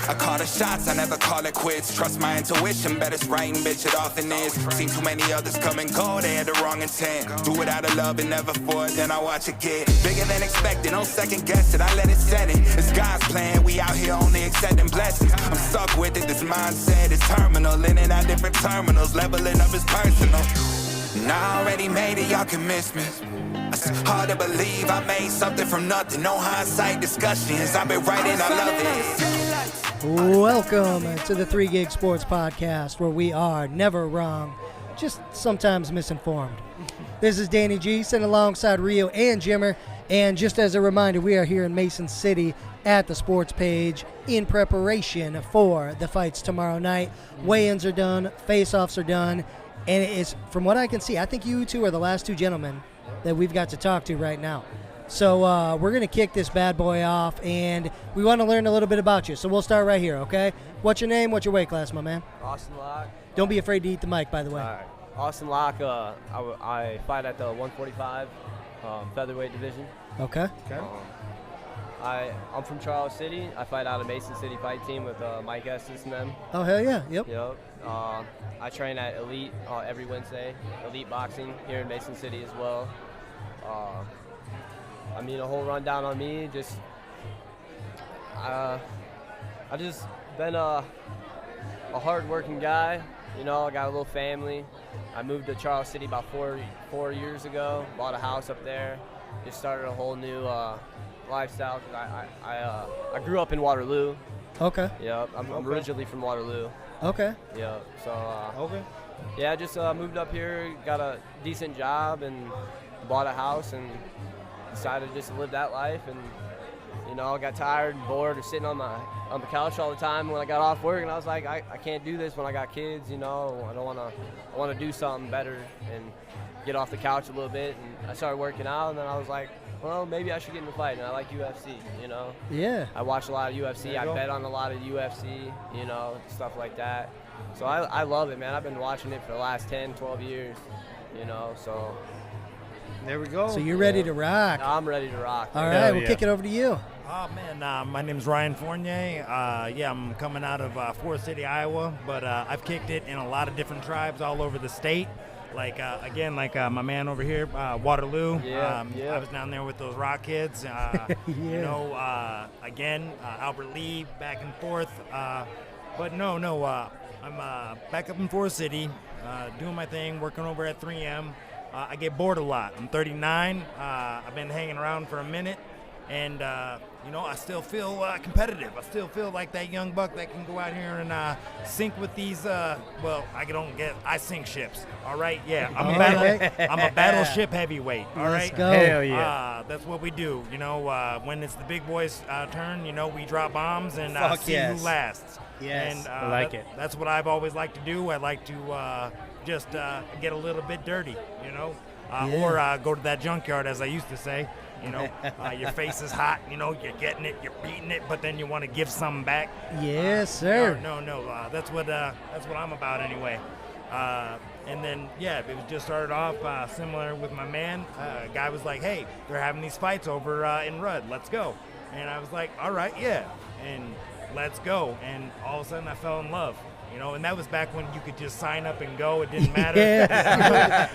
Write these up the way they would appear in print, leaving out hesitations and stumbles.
I call the shots, I never call it quits. Trust my intuition, bet it's right and bitch, it often is. Seen too many others come and go, they had the wrong intent. Do it out of love and never for it, then I watch it get bigger than expected. Don't second guess it, I let it set it. It's God's plan, we out here only accepting blessings. I'm stuck with it, this mindset is terminal. In and out different terminals, leveling up is personal. And I already made it, y'all can miss me. It's hard to believe I made something from nothing. No hindsight discussions, I've been writing, I love it. Welcome to the 3 Gig Sports Podcast, where we are never wrong, just sometimes misinformed. This is Danny G, sitting alongside Rio and Jimmer. And just as a reminder, we are here in Mason City at the Sports Page in preparation for the fights tomorrow night. Weigh-ins are done, face-offs are done, and it is, from what I can see, I think you two are the last two gentlemen that we've got to talk to right now. So we're going to kick this bad boy off, and we want to learn a little bit about you. So we'll start right here, okay? What's your name? What's your weight class, my man? Austin Locke. Don't be afraid to eat the mic, by the way. All right. Austin Locke, I fight at the 145 featherweight division. Okay. I'm from Charles City. I fight out of Mason City Fight Team with Mike Estes and them. Oh, hell yeah. Yep. I train at Elite every Wednesday, Elite Boxing here in Mason City as well. A whole rundown on me, I just been a hard-working guy. I got a little family. I moved to Charles City about four years ago, bought a house up there, just started a whole new lifestyle. I grew up in Waterloo. Okay. Yeah, I'm originally from Waterloo. Okay. Yeah, so yeah, just moved up here, got a decent job, and bought a house, and decided just to live that life. And I got tired and bored of sitting on the couch all the time when I got off work, and I was like, I can't do this when I got kids. I want to do something better and get off the couch a little bit. And I started working out, and then I was like, well, maybe I should get in the fight. And I like UFC. Yeah. I watch a lot of UFC. I bet on a lot of UFC. Stuff like that. So I love it, man. I've been watching it for the last 10, 12 years. So. There we go. So you're ready to rock. I'm ready to rock. All right, we'll kick it over to you. Oh, man, my name's Ryan Fournier. I'm coming out of Forest City, Iowa, but I've kicked it in a lot of different tribes all over the state. Like my man over here, Waterloo. I was down there with those Rock kids. Albert Lee, back and forth. I'm back up in Forest City, doing my thing, working over at 3M. I get bored a lot. I'm 39. I've been hanging around for a minute, and I still feel competitive. I still feel like that young buck that can go out here and sink with these. I sink ships. All right, yeah. I'm a battleship heavyweight. All right, let's go. Hell yeah. That's what we do. When it's the big boys' turn, we drop bombs and see who lasts. Yes, and I like it. That's what I've always liked to do. I like to just get a little bit dirty, or go to that junkyard, as I used to say. Your face is hot, you're getting it, you're beating it, but then you want to give something back. Yes, sir. That's what I'm about anyway. And then, it was just started off similar with my man. A guy was like, hey, they're having these fights over in Rudd, let's go. And I was like, all right, yeah, and let's go. And all of a sudden I fell in love. And that was back when you could just sign up and go. It didn't matter.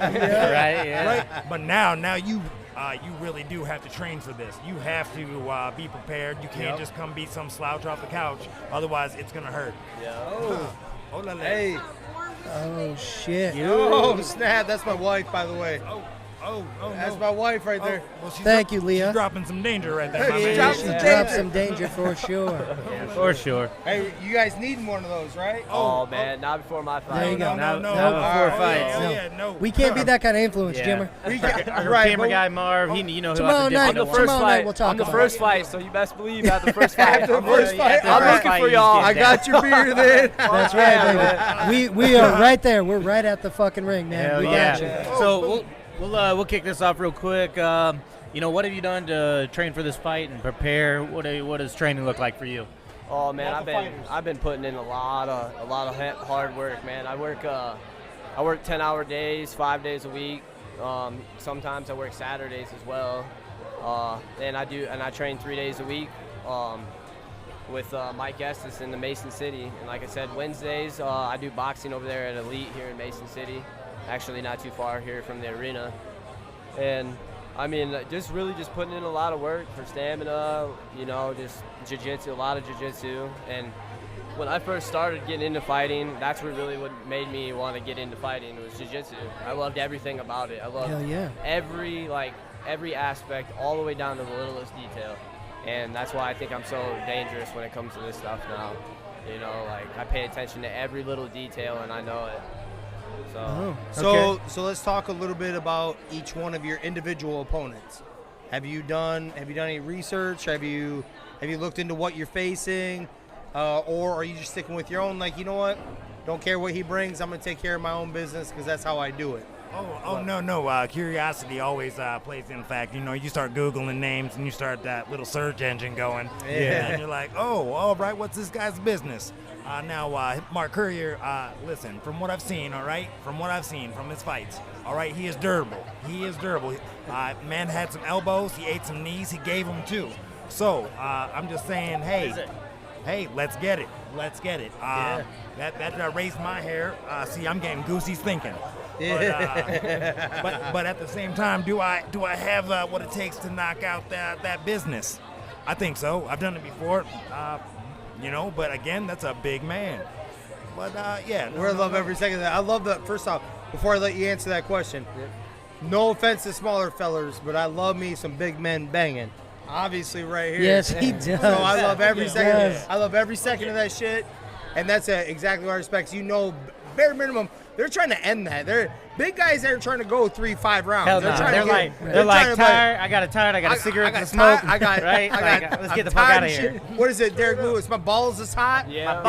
Right. But now you really do have to train for this. You have to be prepared. You can't just come beat some slouch off the couch. Otherwise, it's gonna hurt. Yeah. Hey. Oh shit. Oh snap! That's my wife, by the way. Oh, that's my wife right there. Well, Thank you, Leah. She's dropping some danger right there. Yeah, she dropped some danger for sure. For sure. Hey, you guys need one of those, right? Oh man, not before my fight. There you go. No. Before fights. No. We can't be that kind of influence, Jimmer. Our camera guy Marv, you know who tomorrow night, the first fight. We'll talk I'm the about first it. fight, so you best believe at the first fight. After the first fight, I'm looking for y'all. I got your beer then. That's right, baby. We are right there. We're right at the fucking ring, man. Hell We yeah. got you. So we'll kick this off real quick. What have you done to train for this fight and prepare? What does training look like for you? Oh man, I've been putting in a lot of hard work, man. I work 10-hour days, 5 days a week. Sometimes I work Saturdays as well. And I train 3 days a week. with Mike Estes in the Mason City. And like I said, Wednesdays I do boxing over there at Elite here in Mason City, actually not too far here from the arena. And I mean, just putting in a lot of work for stamina, you know, just jiu-jitsu, a lot of jiu-jitsu. And when I first started getting into fighting, that's what made me want to get into fighting was jiu-jitsu. I loved everything about it. I loved every aspect, all the way down to the littlest detail. And that's why I think I'm so dangerous when it comes to this stuff now. You know, like I pay attention to every little detail and I know it. So let's talk a little bit about each one of your individual opponents. Have you done any research? Have you looked into what you're facing, or are you just sticking with your own? Like, you know what? Don't care what he brings. I'm gonna take care of my own business because that's how I do it. No. Curiosity always plays in fact. You know, you start Googling names and you start that little search engine going. Yeah. And you're like, oh, all right, what's this guy's business? Now, Mark Courier, listen, from what I've seen, all right, from his fights, all right, he is durable. Man had some elbows, he ate some knees, he gave them too. So, I'm just saying, hey, let's get it. That raised my hair. See, I'm getting goosey thinking. But at the same time, do I have what it takes to knock out that business? I think so. I've done it before. You know, but again, that's a big man. But I love every second of that. I love that. First off, before I let you answer that question, no offense to smaller fellers, but I love me some big men banging. Obviously, right here. Yes, he does. So I love every second. does. I love every second of that shit, and that's exactly what I respect. You know, bare minimum, they're trying to end that. They're big guys that are trying to go 3-5 rounds. Hell They're no. trying They're to like tired. I got a cigarette to smoke. I got right. Let's get the fuck out of here. What is it, Derek Lewis? My balls is hot. Yeah.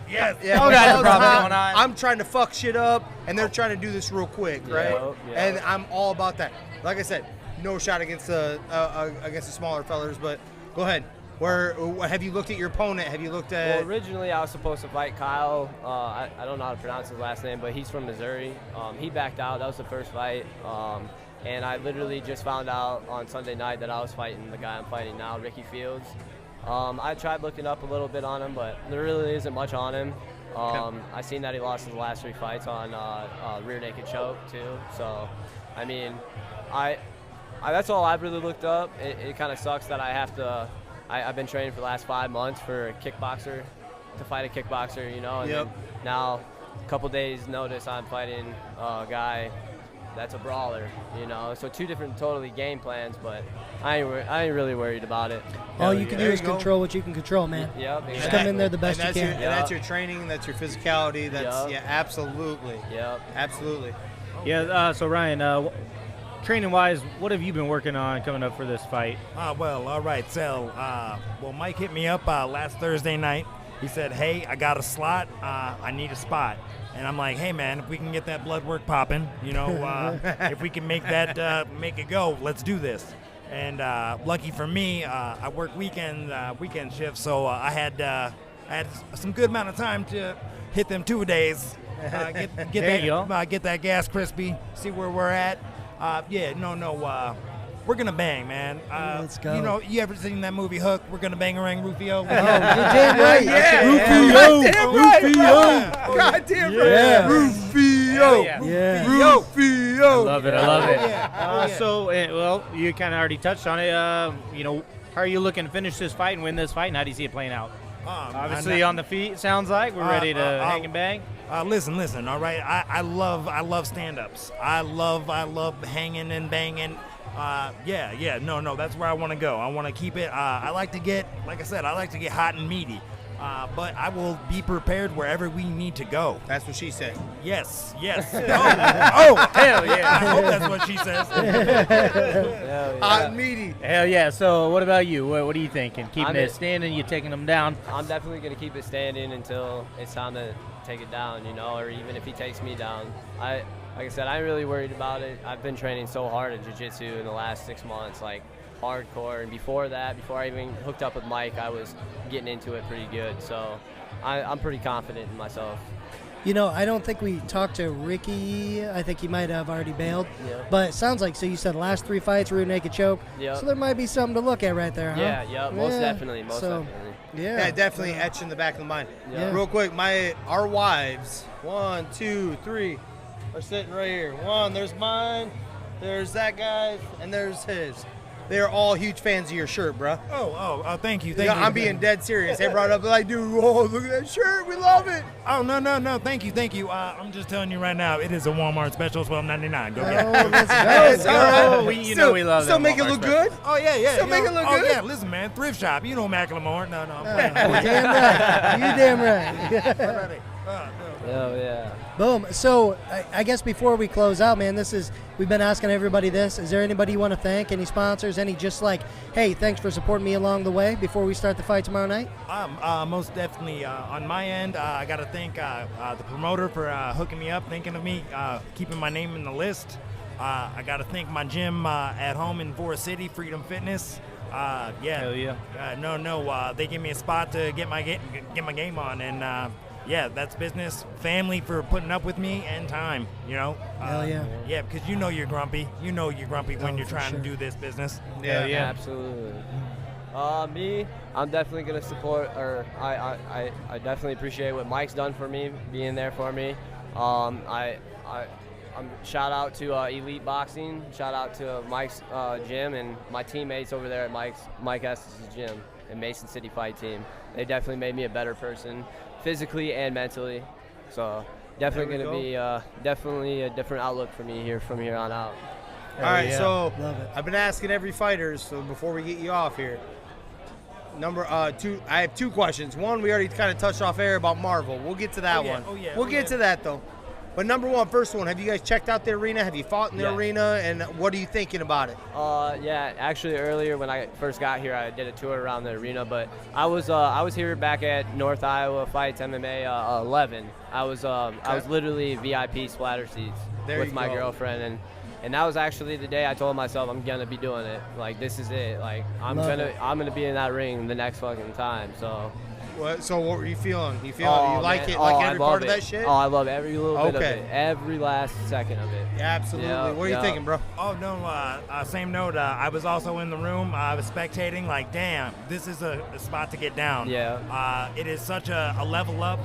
Yes. Yeah, Oh, my that's balls the problem is hot. going on. I'm trying to fuck shit up, and they're trying to do this real quick, right? Yeah. And I'm all about that. Like I said, no shot against the smaller fellers, but go ahead. Where have you looked at your opponent? Have you looked at? Well, originally I was supposed to fight Kyle. I don't know how to pronounce his last name, but he's from Missouri. He backed out. That was the first fight. And I literally just found out on Sunday night that I was fighting the guy I'm fighting now, Ricky Fields. I tried looking up a little bit on him, but there really isn't much on him. I seen that he lost his last 3 fights on rear naked choke too. So, I mean, that's all I've really looked up. It kind of sucks that I have to. I've been training for the last 5 months for a kickboxer, to fight a kickboxer, you know, and then now a couple days notice I'm fighting a guy that's a brawler, you know. So 2 different totally game plans, but I ain't really worried about it. All you can do is control what you can control, man. Yep, exactly. Just come in there the best you can. And that's your training, that's your physicality, that's absolutely. Yep. Absolutely. Yeah. So Ryan, training-wise, what have you been working on coming up for this fight? Well, all right. So, Mike hit me up last Thursday night. He said, hey, I got a slot. I need a spot. And I'm like, hey, man, if we can get that blood work popping, you know, if we can make it go, let's do this. And lucky for me, I work weekend shifts, so I had some good amount of time to hit them 2 days. Get that gas crispy, see where we're at. We're gonna bang, man. Let's go. You know, you ever seen that movie Hook? We're gonna bang Rufio. You're damn right. God damn right. Rufio. Yeah. Rufio. I love it. So, you kind of already touched on it. You know, how are you looking to finish this fight and win this fight, and how do you see it playing out? Obviously, on the feet, it sounds like we're ready to hang and bang. Listen. All right, I love stand-ups. I love hanging and banging. No, that's where I want to go. I want to keep it. I like to get hot and meaty. But I will be prepared wherever we need to go. That's what she said. Yes. Oh, Hell yeah. I hope that's what she says. Hot and meaty. Hell yeah. So what about you? What are you thinking? Keeping it standing? You taking them down? I'm definitely going to keep it standing until it's time to take it down, you know, or even if he takes me down. Like I said, I ain't really worried about it. I've been training so hard at jiu-jitsu in the last 6 months, like hardcore. And before that, before I even hooked up with Mike, I was getting into it pretty good. So I'm pretty confident in myself. You know, I don't think we talked to Ricky. I think he might have already bailed. Yeah. But it sounds like, so you said last 3 fights, rear naked choke. Yep. So there might be something to look at right there, huh? Yeah, most definitely. Yeah, definitely etched in the back of the mind. Yeah. Real quick, our wives, 1, 2, 3, are sitting right here. One, there's mine, there's that guy's, and there's his. They're all huge fans of your shirt, bro. Oh, thank you. I'm being dead serious. They brought it up, they're like, dude, look at that shirt. We love it. Oh, no. Thank you. I'm just telling you right now, it is a Walmart special, $12.99. Go get it. Oh, let's go. We love Still them make it Walmart look specials. good? Oh, yeah. Still make it look good? Yeah, listen, man, thrift shop. You know Macklemore. No, I'm playing. Damn right. You damn right. Oh, yeah. Boom. So I guess before we close out, man, we've been asking everybody this. Is there anybody you want to thank? Any sponsors? Any just like, hey, thanks for supporting me along the way before we start the fight tomorrow night? Most definitely on my end, I got to thank the promoter for hooking me up, thinking of me, keeping my name in the list. I got to thank my gym at home in Forest City, Freedom Fitness. Hell yeah. They gave me a spot to get my game on, and that's business. Family for putting up with me, and time. Hell yeah. Yeah, because you know you're grumpy. You know you're grumpy when you're trying to do this business. Yeah, absolutely. Me, I'm definitely gonna support, or I definitely appreciate what Mike's done for me, being there for me. I'm shout out to Elite Boxing, shout out to Mike's gym and my teammates over there at Mike Estes' gym and Mason City Fight Team. They definitely made me a better person, physically and mentally. So definitely going to be definitely a different outlook for me from here on out. All right, so Love it. I've been asking every fighter, so before we get you off here, number 2, I have 2 questions. One, we already kind of touched off air about Marvel. We'll get to that one. We'll get to that, though. But number 1, first one, have you guys checked out the arena? Have you fought in the arena? And what are you thinking about it? Yeah, actually earlier when I first got here, I did a tour around the arena. But I was here back at North Iowa Fights MMA 11. I was literally VIP splatter seats with my girlfriend, and that was actually the day I told myself I'm gonna be doing it. Like, this is it. Like, I'm gonna be in that ring the next fucking time. So. So what were you feeling? You like it? Like every part of that shit? Oh, I love every little bit of it. Every last second of it. Yeah, absolutely. What are you thinking, bro? Oh, no, same note. I was also in the room. I was spectating. Like, damn, this is a spot to get down. Yeah. It is such a level up.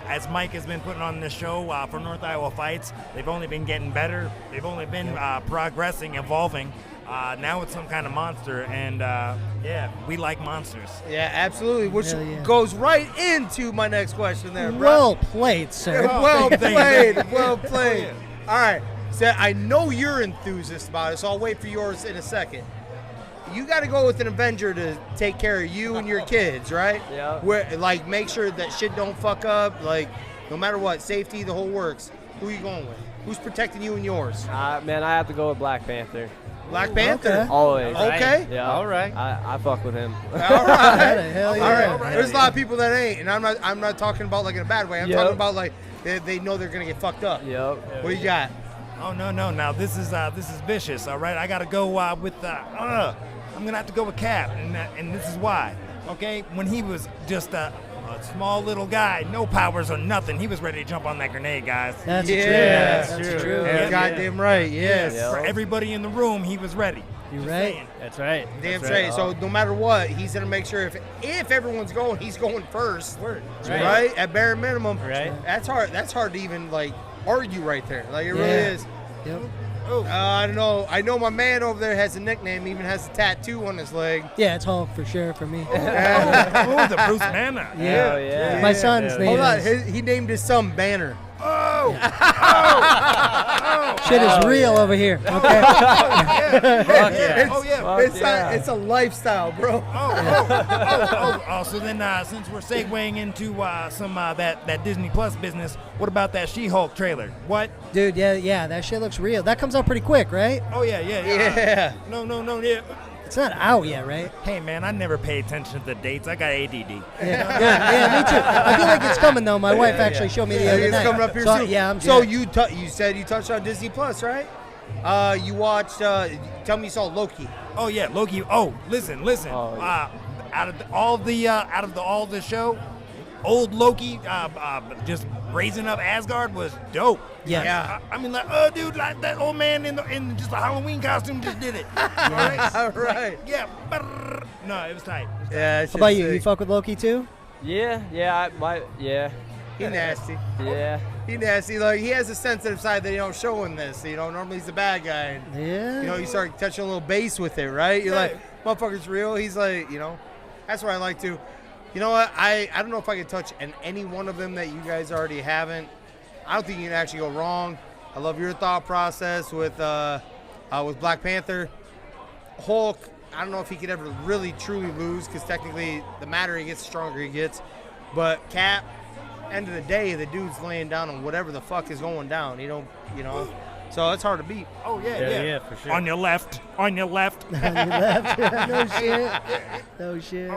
As Mike has been putting on this show for North Iowa Fights, they've only been getting better. They've only been progressing, evolving. Now it's some kind of monster, and we like monsters. Yeah, absolutely. Which goes right into my next question there, bro. Well played, sir. Well played. Well played. All right. So I know you're enthused about it, so I'll wait for yours in a second. You got to go with an Avenger to take care of you and your kids, right? Yeah. Like, make sure that shit don't fuck up. Like, no matter what, safety, the whole works. Who are you going with? Who's protecting you and yours? Man, I have to go with Black Panther. Black Panther? Okay. Always. Okay. Yeah. All right. I fuck with him. All right. Hell yeah. All right. There's a lot of people that ain't, and I'm not talking about like in a bad way. I'm talking about like they know they're gonna get fucked up. Yep. What do you got? Oh no. Now this is vicious. All right. I gotta go with I'm gonna have to go with Cap, and this is why. Okay. When he was just a small little guy, no powers or nothing, he was ready to jump on that grenade, guys. That's true. Yeah, goddamn right. Yes. Yeah. For everybody in the room, he was ready. You Just right? saying. That's right. Damn That's straight. right. So no matter what, he's gonna make sure if everyone's going, he's going first. Word. Right? At bare minimum. Right. That's hard. That's hard to even like argue right there. Like it really is. Yep. I don't know. I know my man over there has a nickname, even has a tattoo on his leg. Yeah, it's Hulk for sure for me. Oh, the Bruce Banner. Yeah. My son's name Hold on. is. He named his son Banner. Shit is real over here. Okay. It's a lifestyle, bro. So then, since we're segueing into some that Disney Plus business, what about that She-Hulk trailer? What? Dude, yeah, that shit looks real. That comes out pretty quick, right? Oh yeah. Yeah. No, yeah. It's not out yet, right? Hey man, I never pay attention to the dates. I got ADD. Yeah, me too. I feel like it's coming though. My wife actually showed me the other It's night. coming up here so, soon. Yeah, I'm So jacked. you said you touched on Disney Plus, right? You watched. Tell me you saw Loki. Oh yeah, Loki. Oh, listen. Oh, yeah. Out of the show, old Loki just raising up Asgard was dope. Yeah. I mean, like, oh, dude, like that old man in just a Halloween costume just did it. Right? Right. Yeah. No, it was tight. Yeah. It's How about just you? You sick. fuck with Loki too? Yeah, yeah. He nasty. Yeah. He nasty. Like, he has a sensitive side that you don't show in this. You know, normally he's the bad guy. And, Yeah. you know, you start touching a little base with it, right? You're like, motherfucker's real. He's like, you know, that's what I like to. You know what? I don't know if I can touch any one of them that you guys already haven't. I don't think you can actually go wrong. I love your thought process with Black Panther. Hulk, I don't know if he could ever really truly lose because technically the madder he gets, the stronger he gets. But Cap, end of the day, the dude's laying down on whatever the fuck is going down. You know. So it's hard to beat. Oh, yeah. Yeah, for sure. On your left. On your left. No shit. No shit.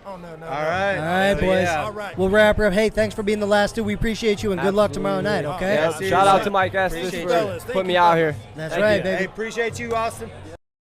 Oh, no. All right. All right, boys. Yeah. All right. We'll wrap her up. Hey, thanks for being the last two. We appreciate you, and good luck tomorrow night, okay? Yeah, seriously. shout out to Mike Estes Appreciate for you. putting me out here. That's Thank right, you. baby. Hey, appreciate you, Austin.